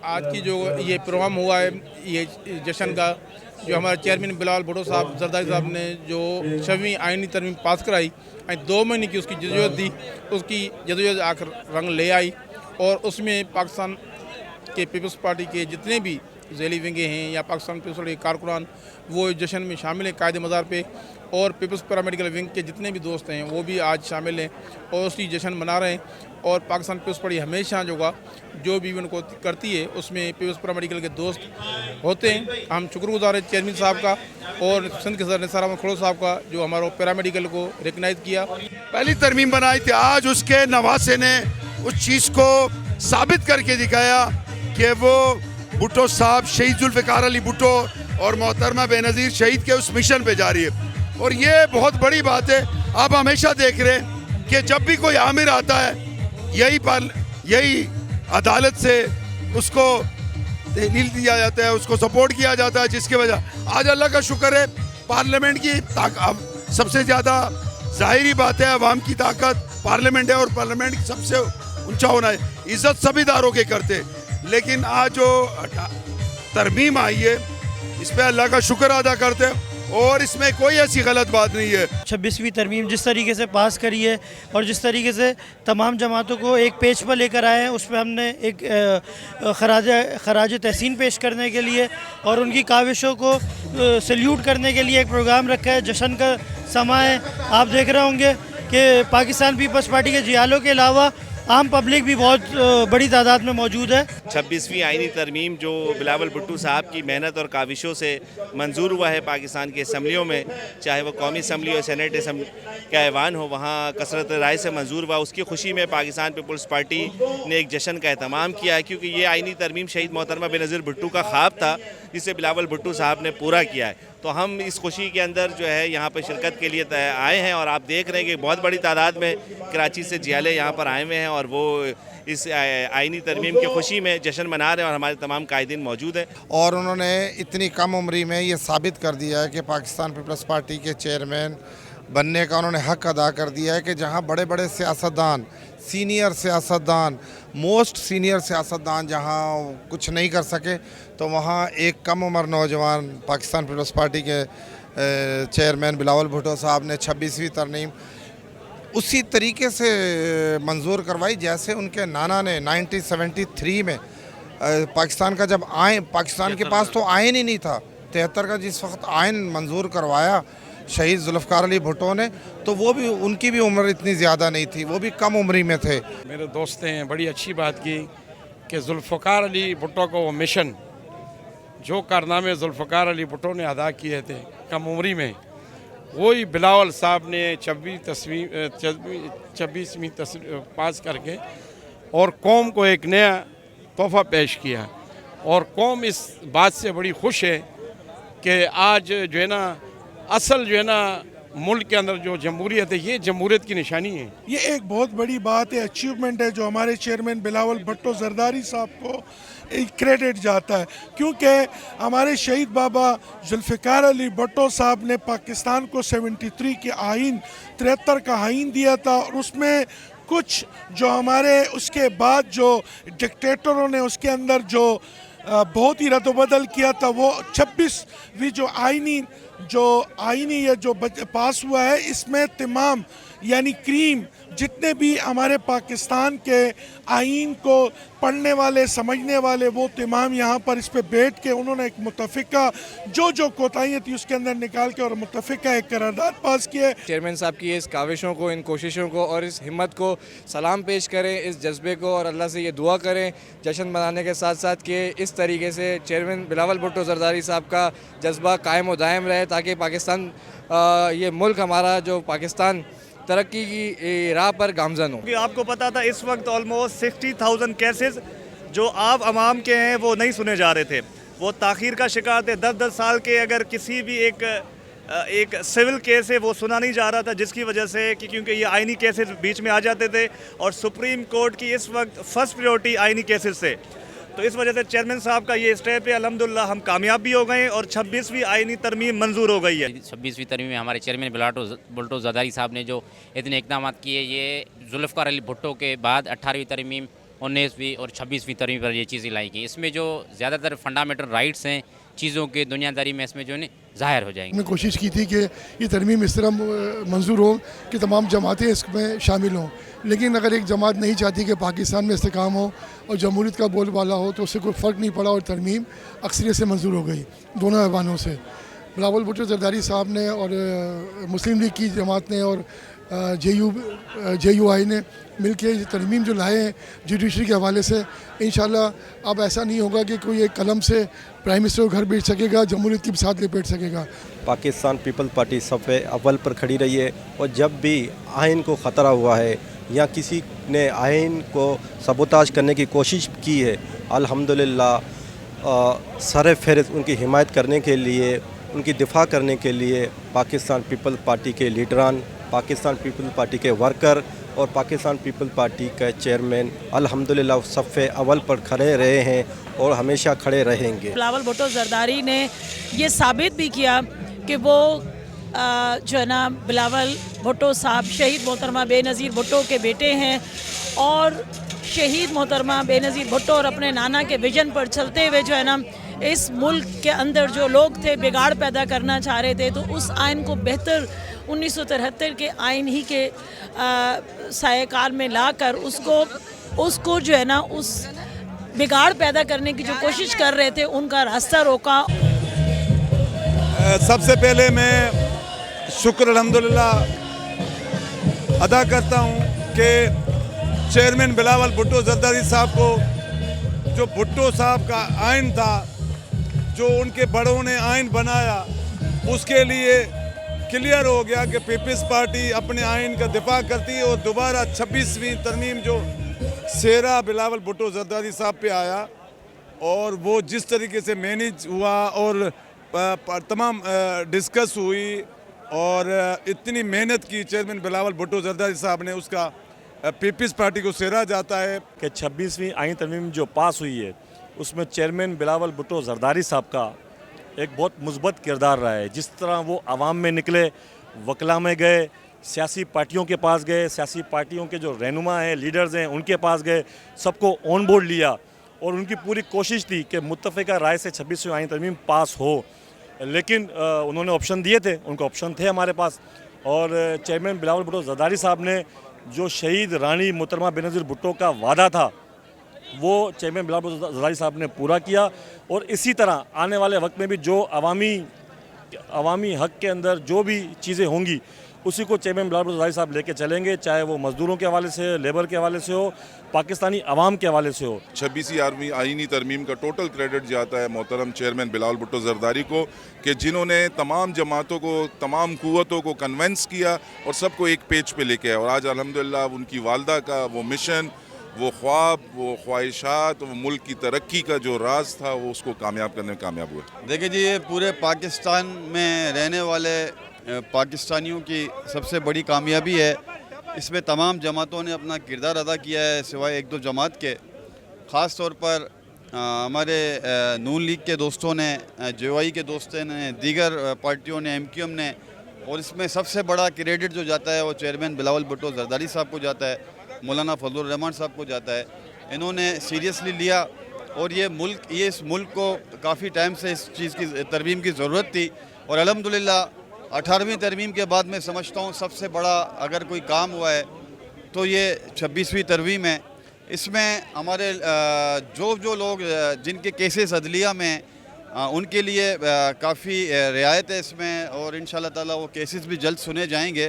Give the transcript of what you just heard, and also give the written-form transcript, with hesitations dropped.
आज की जो ये प्रोग्राम हुआ है, ये जश्न का, जो हमारे चेयरमैन बिलावल भुट्टो साहब जरदारी साहब ने जो 6वीं आइनी तरमीम पास कराई, 2 महीने की उसकी जदोजहद दी, उसकी जदोजहद आकर रंग ले आई। और उसमें पाकिस्तान के पीपल्स पार्टी के जितने भी झैली विंगे हैं या पाकिस्तान पीपल्स पार्टी के कारकुनान वो जश्न में शामिल हैं कायदे मज़ार पे, और पीपल्स पैरामेडिकल विंग के जितने भी दोस्त हैं वो भी आज शामिल हैं और उसकी जश्न मना रहे हैं। और पाकिस्तान पीपल्स पार्टी हमेशा जो भी इवेंट को करती है उसमें पीपल्स पैरामेडिकल के दोस्त होते हैं। हम शुक्रगुजार हैं चेयरमैन साहब का और सिंध के सदर निसार अहमद खड़ो साहब का, जो हमारा पैरामेडिकल को रिकगनाइज किया। पहली तरमीम बनाई थी, आज उसके नवासे ने उस चीज़ को साबित करके दिखाया कि वो भुट्टो साहब शहीद जुल्फ़िकार अली भुट्टो और मोहतरमा बेनज़ीर शहीद के उस मिशन पे जा रही है। और ये बहुत बड़ी बात है। आप हमेशा देख रहे हैं कि जब भी कोई आमिर आता है यही अदालत से उसको तहलील दिया जाता है, उसको सपोर्ट किया जाता है, जिसकी वजह आज अल्लाह का शुक्र है पार्लियामेंट की सबसे ज़्यादा ज़ाहिरी बात है अवाम की ताकत पार्लियामेंट है और पार्लियामेंट सबसे ऊंचा होना है। इज़्ज़त सभी दारों के करते, लेकिन आज जो तरमीम आई है इस पर अल्लाह का शुक्र अदा करते हैं और इसमें कोई ऐसी गलत बात नहीं है। 26वीं तरमीम जिस तरीके से पास करी है और जिस तरीके से तमाम जमातों को एक पेज पर लेकर आए हैं, उस पर हमने एक खराज तहसीन पेश करने के लिए और उनकी काविशों को सल्यूट करने के लिए एक प्रोग्राम रखा है। जश्न का समा है, आप देख रहे होंगे कि पाकिस्तान पीपल्स पार्टी के जियालों के अलावा आम पब्लिक भी बहुत बड़ी तादाद में मौजूद है। 26वीं आइनी तरमीम जो बिलावल भुट्टो साहब की मेहनत और काविशों से मंजूर हुआ है पाकिस्तान की असम्बलियों में, चाहे वो कौमी असम्बली और सेनेट का ऐवान हो, वहाँ कसरत राय से मंजूर हुआ। उसकी खुशी में पाकिस्तान पीपल्स पार्टी ने एक जश्न का एहतमाम किया है, क्योंकि ये आइनी तरमीम शहीद मोहतरमा बेनज़ीर भुट्टो का ख्वाब था जिसे बिलावल भुट्टो साहब ने पूरा किया है। तो हम इस खुशी के अंदर जो है यहाँ पर शिरकत के लिए आए हैं और आप देख रहे हैं कि बहुत बड़ी तादाद में कराची से जियाले यहाँ पर आए हुए हैं और वो इस आइनी तरमीम की खुशी में जश्न मना रहे हैं और हमारे तमाम कायदीन मौजूद हैं। और उन्होंने इतनी कम उम्री में ये साबित कर दिया है कि पाकिस्तान पीपल्स पार्टी के चेयरमैन बनने का उन्होंने हक अदा कर दिया है कि जहाँ बड़े बड़े सियासतदान, सीनियर सियासतदान, मोस्ट सीनियर सियासतदान जहाँ कुछ नहीं कर सके, तो वहाँ एक कम उम्र नौजवान पाकिस्तान पीपल्स पार्टी के चेयरमैन बिलावल भुट्टो साहब ने 26वीं तरमीम उसी तरीके से मंजूर करवाई जैसे उनके नाना ने 1973 में पाकिस्तान का जब पाकिस्तान के पास तो आइन ही नहीं था, 73 का जिस वक्त आइन मंजूर करवाया शहीद जुल्फ़िकार अली भुट्टो ने, तो वो भी उनकी भी उम्र इतनी ज़्यादा नहीं थी, वो भी कम उम्री में थे। मेरे दोस्त ने बड़ी अच्छी बात की कि जुल्फ़िकार अली भुट्टो को वो मिशन, जो कारनामे जुल्फ़िकार अली भुट्टो ने अदा किए थे कम उम्री में, वही बिलावल साहब ने 26वीं पास करके और कौम को एक नया तोहफ़ा पेश किया। और कौम इस बात से बड़ी खुश है कि आज जो है ना असल जो है ना मुल्क के अंदर जो जमहूरियत है, ये जमहूरियत की निशानी है। ये एक बहुत बड़ी बात है, अचीवमेंट है जो हमारे चेयरमैन बिलावल भुट्टो जरदारी साहब को क्रेडिट जाता है, क्योंकि हमारे शहीद बाबा जुल्फ़िकार अली भुट्टो साहब ने पाकिस्तान को 73 के आइन 73 का आइन दिया था और उसमें कुछ जो हमारे उसके बाद जो डिक्टेटरों ने उसके अंदर जो बहुत ही रद्द-ओ-बदल किया था, वो 26वीं जो आइनी ये जो पास हुआ है, इसमें तमाम यानी क्रीम जितने भी हमारे पाकिस्तान के आइन को पढ़ने वाले समझने वाले वो तमाम यहाँ पर इस पे बैठ के उन्होंने एक मुत्तफ़िका जो कोताहियाँ थी उसके अंदर निकाल के और मुत्तफ़िका एक करारदाद पास किया। चेयरमैन साहब की इस काविशों को, इन कोशिशों को और इस हिम्मत को सलाम पेश करें, इस जज्बे को, और अल्लाह से ये दुआ करें जश्न मनाने के साथ साथ कि इस तरीके से चेयरमैन बिलावल भुट्टो जरदारी साहब का जज्बा कायम व दायम रहे, ताकि पाकिस्तान ये मुल्क हमारा जो पाकिस्तान तरक्की की राह पर गामजन हो। आपको पता था इस वक्त ऑलमोस्ट 60,000 केसेस जो आप अवाम के हैं वो नहीं सुने जा रहे थे, वो ताख़ीर का शिकार थे। 10-10 साल के अगर किसी भी एक सिविल केस है वो सुना नहीं जा रहा था, जिसकी वजह से कि क्योंकि ये आइनी केसेस बीच में आ जाते थे और सुप्रीम कोर्ट की इस वक्त फर्स्ट प्रायोरिटी आइनी केसेस से, तो इस वजह से चेयरमैन साहब का ये स्टेप है, अल्हम्दुलिल्लाह हम कामयाब भी हो गए और 26वीं आइनी तरमीम मंजूर हो गई है। 26वीं तरमीम में हमारे चेयरमैन बिलावल भुट्टो जरदारी साहब ने जो इतने इक़दाम किए, ये जुल्फ़िकार अली भुट्टो के बाद 18वीं तरमीम 19वीं और 26वीं तरमीम पर ये चीज़ें लाई गई। इसमें जो ज़्यादातर फंडामेंटल राइट्स हैं चीज़ों के दुनियादारी में इसमें जो है ज़ाहिर हो जाएंगे। हमने कोशिश की थी कि ये तरमीम इस तरह मंजूर हो कि तमाम जमातें इसमें शामिल हों, लेकिन अगर एक जमात नहीं चाहती कि पाकिस्तान में इस्तेकाम हो और जमहूरियत का बोलबाला हो तो उससे कोई फ़र्क नहीं पड़ा और तरमीम अक्सरियत से मंजूर हो गई दोनों ऐवानों से। बिलावल भुट्टो जरदारी साहब ने और मुस्लिम लीग की जमात ने और JUI ने मिलके ये तरमीम जो लाए हैं जुडिशरी के हवाले से, इंशाल्लाह अब ऐसा नहीं होगा कि कोई एक कलम से प्राइम मिनिस्टर को घर भेज सकेगा, जमहूरियत की साथ लपेट सकेगा। पाकिस्तान पीपल पार्टी सफ़े अव्वल पर खड़ी रही है और जब भी आइन को ख़तरा हुआ है या किसी ने आइन को सबोताज करने की कोशिश की है, अल्हम्दुलिल्लाह सर फहरिस्त उनकी हिमायत करने के लिए, उनकी दिफा करने के लिए पाकिस्तान पीपल पार्टी के लीडरान, पाकिस्तान पीपल पार्टी के वर्कर और पाकिस्तान पीपल पार्टी का चेयरमैन अल्हम्दुलिल्लाह सफ़े अव्वल पर खड़े रहे हैं और हमेशा खड़े रहेंगे। बिलावल भुट्टो जरदारी ने ये साबित भी किया कि वो जो है ना बिलावल भुट्टो साहब शहीद मोहतरमा बेनज़ीर भुट्टो के बेटे हैं और शहीद मोहतरमा बेनज़ीर भुट्टो और अपने नाना के विजन पर चलते हुए जो है ना इस मुल्क के अंदर जो लोग थे बिगाड़ पैदा करना चाह रहे थे, तो उस आइन को बेहतर 1973 के आइन ही के सायेकार में लाकर उसको जो है ना उस बिगाड़ पैदा करने की जो कोशिश कर रहे थे उनका रास्ता रोका। सबसे पहले मैं शुक्र अल्हम्दुलिल्लाह अदा करता हूँ कि चेयरमैन बिलावल भुट्टो जरदारी साहब को जो भुट्टो साहब का आइन था, जो उनके बड़ों ने आइन बनाया, उसके लिए क्लियर हो गया कि पीपल्स पार्टी अपने आइन का दिफा करती है और दोबारा 26वीं तरमीम जो सेरा बिलावल भुट्टो जरदारी साहब पे आया और वो जिस तरीके से मैनेज हुआ और तमाम डिस्कस हुई और इतनी मेहनत की चेयरमैन बिलावल भुट्टो जरदारी साहब ने, उसका पीपल्स पार्टी को सेरा जाता है कि 26वीं आइन तरमीम जो पास हुई है उसमें चेयरमैन बिलावल भुट्टो जरदारी साहब का एक बहुत मुस्बत किरदार रहा है। जिस तरह वो आवाम में निकले, वकला में गए, सियासी पार्टियों के पास गए, सियासी पार्टियों के जो रहनुमा हैं, लीडर्स हैं, उनके पास गए, सबको ऑन बोर्ड लिया और उनकी पूरी कोशिश थी कि मुत्तफ़िका राय से 26वीं आइन तरमीम पास हो, लेकिन उन्होंने ऑप्शन दिए थे, उनके ऑप्शन थे हमारे पास और चेयरमैन बिलावल भुट्टो जरदारी साहब ने जो शहीद रानी मोहतरमा बेनज़ीर भुट्टो का वादा था वो चेयरमैन बिलावल भुट्टो जरदारी साहब ने पूरा किया और इसी तरह आने वाले वक्त में भी जो अवामी हक के अंदर जो भी चीज़ें होंगी उसी को चेयरमैन बिलावल भुट्टो जरदारी साहब लेके चलेंगे, चाहे वो मजदूरों के हवाले से, लेबर के हवाले से हो, पाकिस्तानी अवाम के हवाले से हो। 26वीं आईनी तरमीम का टोटल क्रेडिट जाता है मोहतरम चेयरमैन बिलावल भुट्टो जरदारी को कि जिन्होंने तमाम जमातों को, तमाम कुव्वतों को कन्वेंस किया और सबको एक पेज पे लेके आया और आज अल्हम्दुलिल्लाह उनकी वालदा का वो मिशन, वो ख्वाब, वो ख्वाहिशात, वो मुल्क की तरक्की का जो राज था वो उसको कामयाब करने में कामयाब हुए। देखिए जी, ये पूरे पाकिस्तान में रहने वाले पाकिस्तानियों की सबसे बड़ी कामयाबी है। इसमें तमाम जमातों ने अपना किरदार अदा किया है सिवाय एक दो जमात के। ख़ास तौर पर हमारे नून लीग के दोस्तों ने, JUI के दोस्तों ने, दीगर पार्टियों ने, MQM ने, और इसमें सबसे बड़ा क्रेडिट जो जाता है वो चेयरमैन बिलावल भुट्टो जरदारी साहब को जाता है, मौलाना फजलुर रहमान साहब को जाता है। इन्होंने सीरियसली लिया और ये इस मुल्क को काफ़ी टाइम से इस चीज़ की तरमीम की ज़रूरत थी और अल्हम्दुलिल्लाह 18वीं तरमीम के बाद मैं समझता हूँ सबसे बड़ा अगर कोई काम हुआ है तो ये 26वीं तरमीम है। इसमें हमारे जो लोग जिनके केसेस अदलिया में उनके लिए काफ़ी रियायत है इसमें और इंशाअल्लाह ताला वो केसेस भी जल्द सुने जाएंगे।